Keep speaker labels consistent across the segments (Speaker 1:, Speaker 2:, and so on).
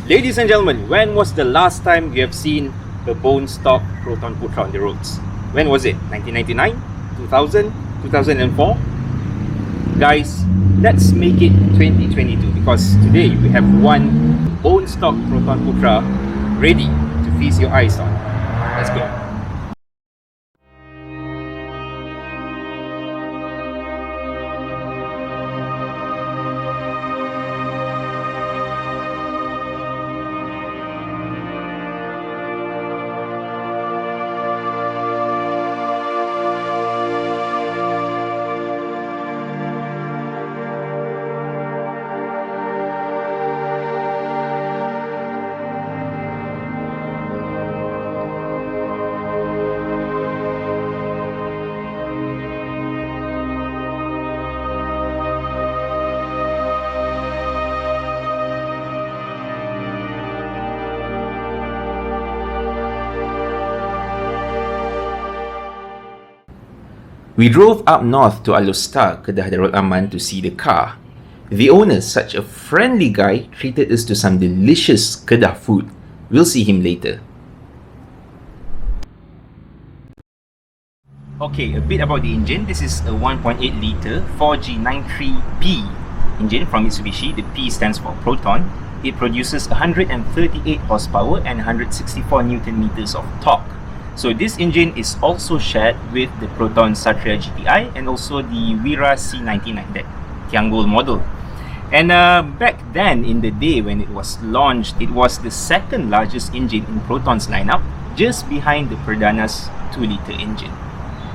Speaker 1: Ladies and gentlemen, when was the last time you have seen a bone stock Proton Putra on the roads? When was it? 1999? 2000? 2004? Guys, let's make it 2022 because today we have one bone stock Proton Putra ready to feast your eyes on. Let's go. We drove up north to Alustar, Kedah Darul Aman to see the car. The owner, such a friendly guy, treated us to some delicious Kedah food. We'll see him later. Okay, a bit about the engine. This is a 1.8 litre 4G93P engine from Mitsubishi. The P stands for Proton. It produces 138 horsepower and 164 Newton meters of torque. So this engine is also shared with the Proton Satria GTI and also the Wira C99, that Tianggol model. And back then in the day when it was launched, it was the second largest engine in Proton's lineup, just behind the Pradana's 2-litre engine.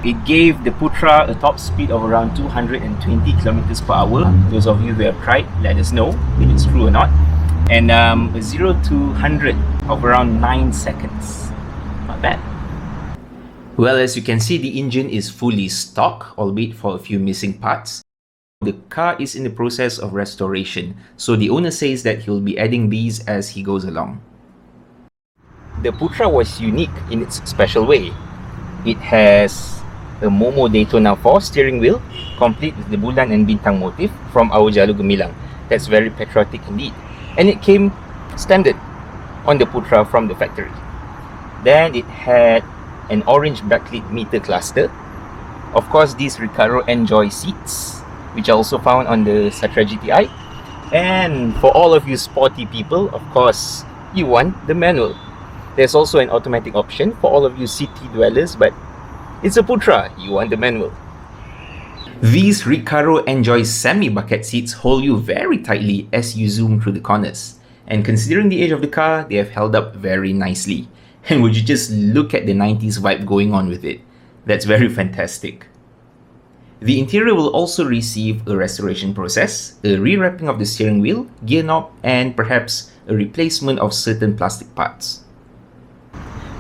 Speaker 1: It gave the Putra a top speed of around 220 kilometers per hour. Those of you who have tried, let us know if it's true or not. And a 0 to 100 of around 9 seconds. Not bad. Well, as you can see, the engine is fully stock, albeit for a few missing parts. The car is in the process of restoration, so the owner says that he'll be adding these as he goes along. The Putra was unique in its special way. It has a Momo Daytona 4 steering wheel, complete with the Bulan and Bintang motif from our Jalur Gemilang. That's very patriotic indeed. And it came standard on the Putra from the factory. Then it had an orange backlit meter cluster. Of course, these Recaro Enjoy seats, which are also found on the Satria GTI. And for all of you sporty people, of course, you want the manual. There's also an automatic option for all of you city dwellers, but it's a Putra, you want the manual. These Recaro Enjoy semi-bucket seats hold you very tightly as you zoom through the corners. And considering the age of the car, they have held up very nicely. And would you just look at the 90s vibe going on with it? That's very fantastic. The interior will also receive a restoration process, a rewrapping of the steering wheel, gear knob, and perhaps a replacement of certain plastic parts.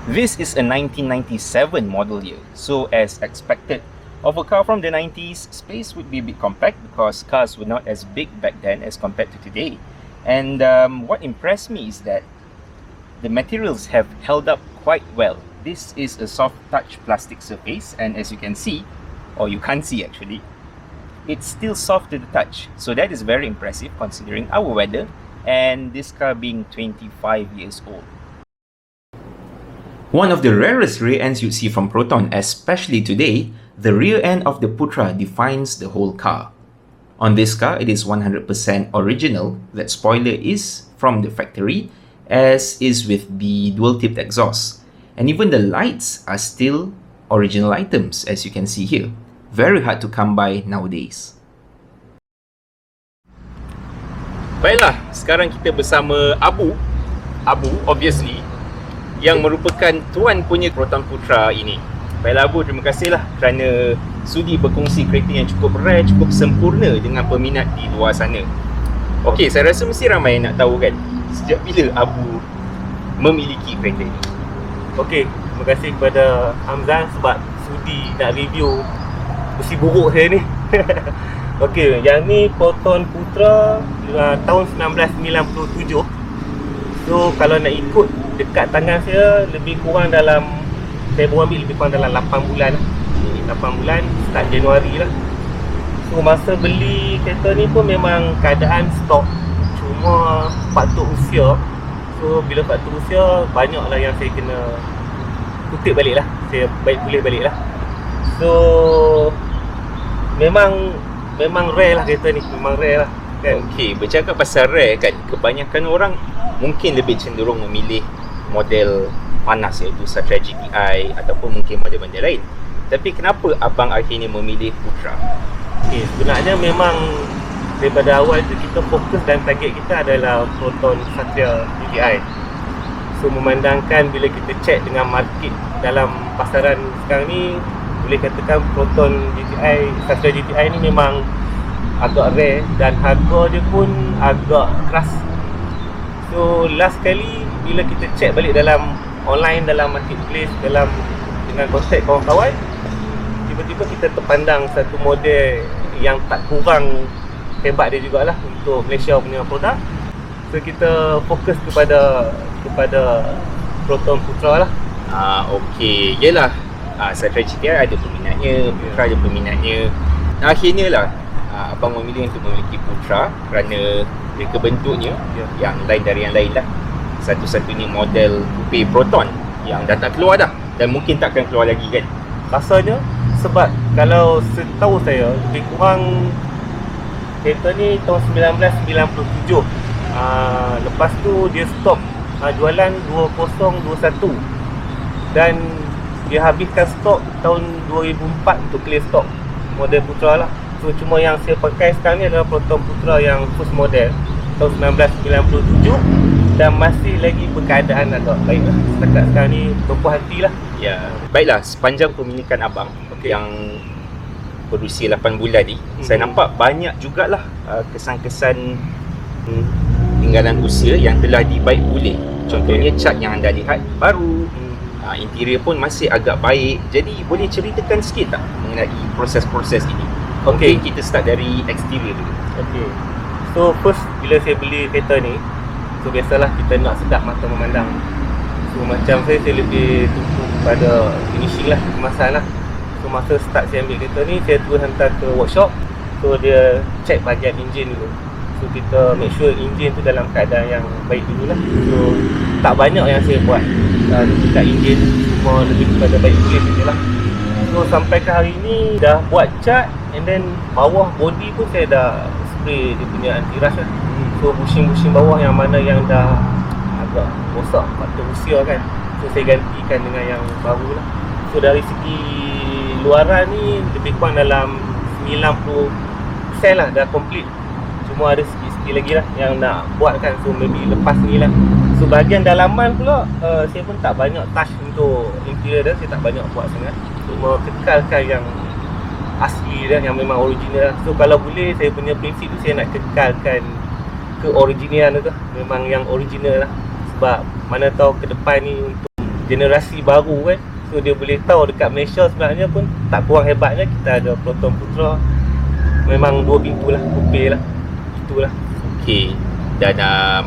Speaker 1: This is a 1997 model year, so as expected of a car from the 90s, space would be a bit compact because cars were not as big back then as compared to today. And what impressed me is that the materials have held up quite well. This is a soft touch plastic surface, and as you can see, or you can't see actually, it's still soft to the touch. So that is very impressive considering our weather and this car being 25 years old. One of the rarest rear ends you'd see from Proton, especially today, the rear end of the Putra defines the whole car. On this car, it is 100% original. That spoiler is from the factory, as is with the dual-tipped exhaust. And even the lights are still original items, as you can see here. Very hard to come by nowadays. Baiklah, sekarang kita bersama Abu obviously, yang merupakan tuan punya Proton Putra ini. Baiklah Abu, terima kasihlah kerana sudi berkongsi kereta yang cukup rare, cukup sempurna dengan peminat di luar sana. Okey, saya rasa mesti ramai yang nak tahu kan, sejak bila Abu memiliki kereta ini?
Speaker 2: Okey, terima kasih kepada Hamzan sebab sudi nak review besi buruk saya ni. Okey, yang ni Proton Putra tahun 1997. So kalau nak ikut dekat tangan saya, lebih kurang dalam, saya baru ambil lebih kurang dalam 8 bulan. 8 bulan, start Januari lah. So masa beli kereta ni pun memang keadaan stok, cuma faktor usia So bila faktor usia, banyaklah yang saya kena kutip balik lah, saya baik tulis balik lah. So memang rare lah kereta ni, memang rare lah kan.
Speaker 1: Okey, bercakap pasal rare kan, kebanyakan orang mungkin lebih cenderung memilih model panas iaitu Satria GTI ataupun mungkin model-model lain. Tapi kenapa abang akhirnya memilih Putra?
Speaker 2: Okay, sebenarnya memang daripada awal tu kita fokus dan target kita adalah Proton Satria GTI. So memandangkan bila kita check dengan market dalam pasaran sekarang ni, boleh katakan Proton GTI, Satria GTI ni memang agak rare dan harga dia pun agak keras. So last kali bila kita check balik dalam online, dalam marketplace, dengan konsep kawan-kawan, tiba-tiba kita terpandang satu model yang tak kurang hebat dia jugalah untuk Malaysia punya produk. So kita fokus kepada Proton Putra lah.
Speaker 1: Okey, yelah, Satria GTI ada peminatnya, Putra ada peminatnya. Akhirnya lah abang memilih untuk memiliki Putra kerana mereka bentuknya yang lain dari yang lain lah. Satu-satunya model coupe Proton yang dah tak keluar dah dan mungkin takkan keluar lagi kan.
Speaker 2: Rasanya sebab kalau setahu saya lebih kurang kereta ni tahun 1997. Lepas tu dia stop jualan 2021 dan dia habiskan stok tahun 2004 untuk clear stok model Putra lah. So cuma yang saya pakai sekarang ni adalah Proton Putra yang first model tahun 1997 dan masih lagi berkeadaan agak baik lah. Setakat sekarang ni berpuas hati lah.
Speaker 1: Ya, baiklah, sepanjang pemilikan abang yang berusia 8 bulan ni, saya nampak banyak jugalah kesan-kesan tinggalan usia yang telah dibaik pulih. Contohnya cat yang anda lihat baru, interior pun masih agak baik. Jadi boleh ceritakan sikit tak mengenai proses-proses ini? Mungkin kita start dari exterior dulu. Okay. So first bila saya beli kereta ni, so biasalah kita nak sedap mata memandang. So macam saya lebih tumpu pada finishing lah, kemasan lah. So masa start saya ambil kereta ni, saya terus hantar ke workshop. So dia check bahagian enjin dulu. So kita make sure enjin tu dalam keadaan yang baik dulu lah. So tak banyak yang saya buat dekat enjin, semua lebih kepada baik pulih je lah. So sampai ke hari ni dah buat cat, and then bawah body pun saya dah spray dia punya anti-rust lah. So bushing-bushing bawah yang mana yang dah agak rosak faktor usia kan, so saya gantikan dengan yang baru lah. So dari segi luaran ni lebih kurang dalam 90% lah dah complete. Cuma ada sikit-sikit lagi lah yang nak buat kan, so maybe lepas ni lah. So bahagian dalaman pula saya pun tak banyak touch untuk interior dah, saya tak banyak buat sangat. Cuma kekalkan yang asli dah, yang memang original lah. So kalau boleh, saya punya prinsip tu saya nak kekalkan keoriginelan tu, memang yang original lah. Sebab mana tahu ke depan ni untuk generasi baru kan, so dia boleh tahu dekat Malaysia sebenarnya pun tak kurang hebatnya kita ada Proton Putra. Memang dua pintu lah, coupe lah, itulah. Okey, dan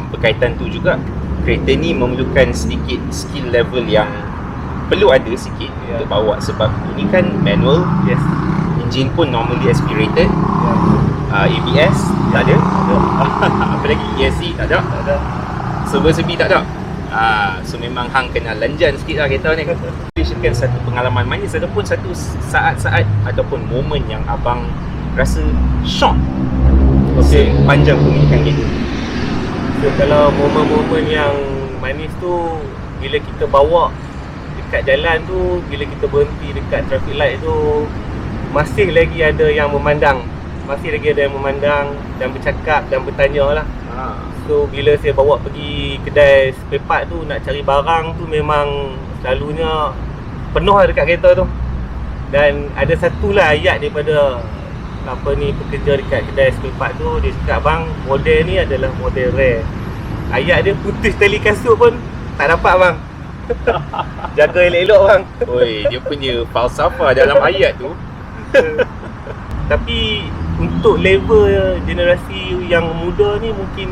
Speaker 1: berkaitan tu juga, kereta ni memerlukan sedikit skill level yang perlu ada sikit untuk bawa. Sebab ini kan manual, engine pun normally aspirated, ABS tak ada, apa lagi, ESC tak ada, server sepi tak ada. So memang hang kena lanjan sikit lah kereta ni. Ceritakan satu pengalaman manis ataupun satu saat-saat ataupun momen yang abang rasa shock panjang pemilikan kereta.
Speaker 2: So kalau momen-momen yang manis tu bila kita bawa dekat jalan tu, bila kita berhenti dekat traffic light tu, masih lagi ada yang memandang, dan bercakap dan bertanya lah. So bila saya bawa pergi kedai spare part tu nak cari barang tu, memang selalunya penuh lah dekat kereta tu. Dan ada satulah ayat daripada pekerja dekat kedai spare part tu, dia cakap, bang, model ni adalah model rare. Ayat dia putus tali kasut pun tak dapat bang. Jaga elok-elok bang.
Speaker 1: Oi, dia punya falsafah dalam ayat tu.
Speaker 2: Tapi untuk level generasi yang muda ni mungkin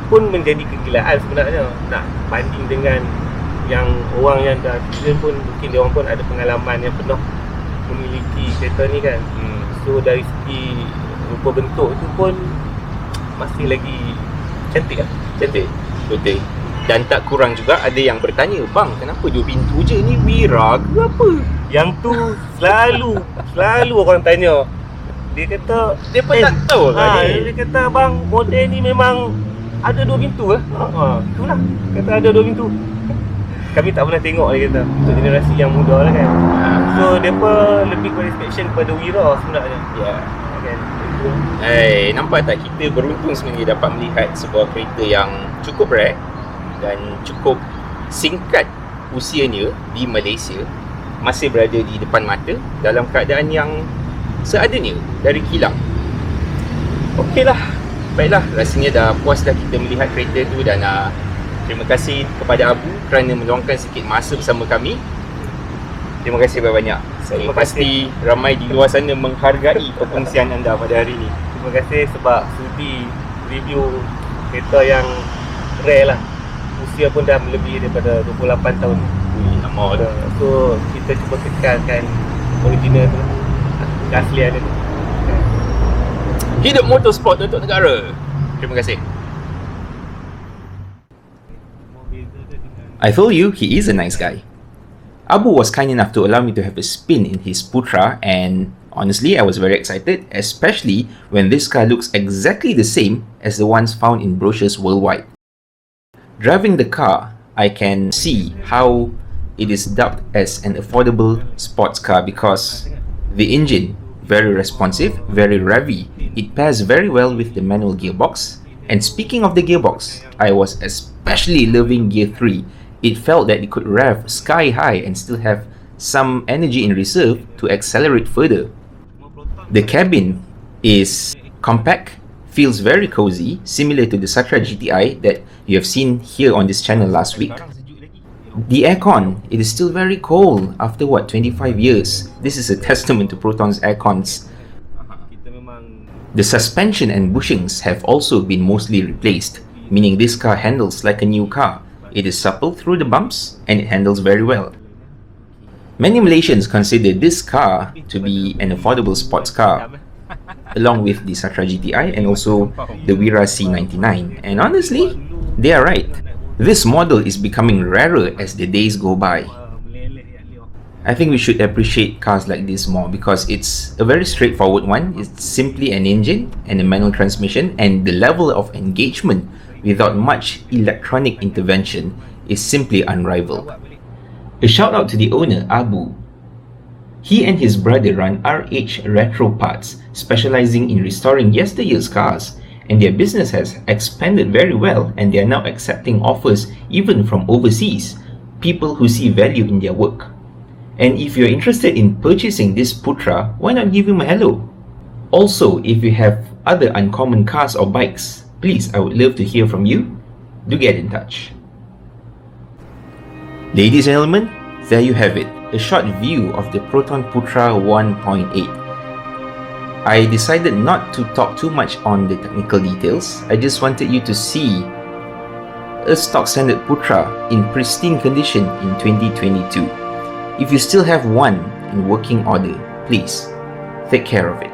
Speaker 2: pun menjadi kegilaan sebenarnya. Nak banding dengan yang orang yang dah season pun, mungkin dia orang pun ada pengalaman yang penuh memiliki kereta ni kan. So dari segi rupa bentuk tu pun masih lagi cantik lah. Cantik.
Speaker 1: Betul. Dan tak kurang juga ada yang bertanya, bang, kenapa 2 pintu je ni, Wira ke apa?
Speaker 2: Yang tu selalu orang tanya. Dia kata
Speaker 1: Dia pun tak tahu kan ni.
Speaker 2: dia kata bang, model ni memang ada 2 pintu ke? Itulah. Kata ada 2 pintu. Kami tak pernah tengok, dia kata. Untuk generasi yang muda lah kan. So depa lebih kepada inspection kepada Wira sebenarnya.
Speaker 1: Ya.
Speaker 2: Kan.
Speaker 1: Nampak tak, kita beruntung sebenarnya dapat melihat sebuah kereta yang cukup rare dan cukup singkat usianya di Malaysia, masih berada di depan mata dalam keadaan yang seadanya dari kilang. Okeylah, baiklah, rasanya dah puas dah kita melihat kereta tu. Dan terima kasih kepada Abu kerana meluangkan sikit masa bersama kami. Terima kasih banyak-banyak. Saya pasti ramai di luar sana menghargai perkongsian anda pada hari ini.
Speaker 2: Terima kasih sebab sudi review kereta yang rare lah. Usia pun dah lebih daripada 28 tahun.
Speaker 1: Lama dah.
Speaker 2: So kita cuba kekalkan original tu, keaslian dia tu.
Speaker 1: Hidup motorsport untuk negara. Terima kasih. I told you he is a nice guy. Abu was kind enough to allow me to have a spin in his Putra, and honestly I was very excited, especially when this car looks exactly the same as the ones found in brochures worldwide. Driving the car, I can see how it is dubbed as an affordable sports car because the engine, very responsive, very revvy. It pairs very well with the manual gearbox. And speaking of the gearbox, I was especially loving gear 3. It felt that it could rev sky high and still have some energy in reserve to accelerate further. The cabin is compact, feels very cozy, similar to the Satra GTI that you have seen here on this channel last week. The aircon, it is still very cold after 25 years. This is a testament to Proton's aircons. The suspension and bushings have also been mostly replaced, meaning this car handles like a new car. It is supple through the bumps and it handles very well. Many Malaysians consider this car to be an affordable sports car, along with the Satra GTI and also the Wira C99. And honestly, they are right. This model is becoming rarer as the days go by. I think we should appreciate cars like this more because it's a very straightforward one. It's simply an engine and a manual transmission, and the level of engagement without much electronic intervention is simply unrivaled. A shout out to the owner, Abu. He and his brother run RH Retro Parts, specializing in restoring yesteryear's cars, and their business has expanded very well, and they are now accepting offers even from overseas, people who see value in their work. And if you're interested in purchasing this Putra, why not give him a hello? Also, if you have other uncommon cars or bikes, please, I would love to hear from you. Do get in touch. Ladies and gentlemen, there you have it, a short view of the Proton Putra 1.8. I decided not to talk too much on the technical details. I just wanted you to see a stock standard Putra in pristine condition in 2022. If you still have one in working order, please take care of it.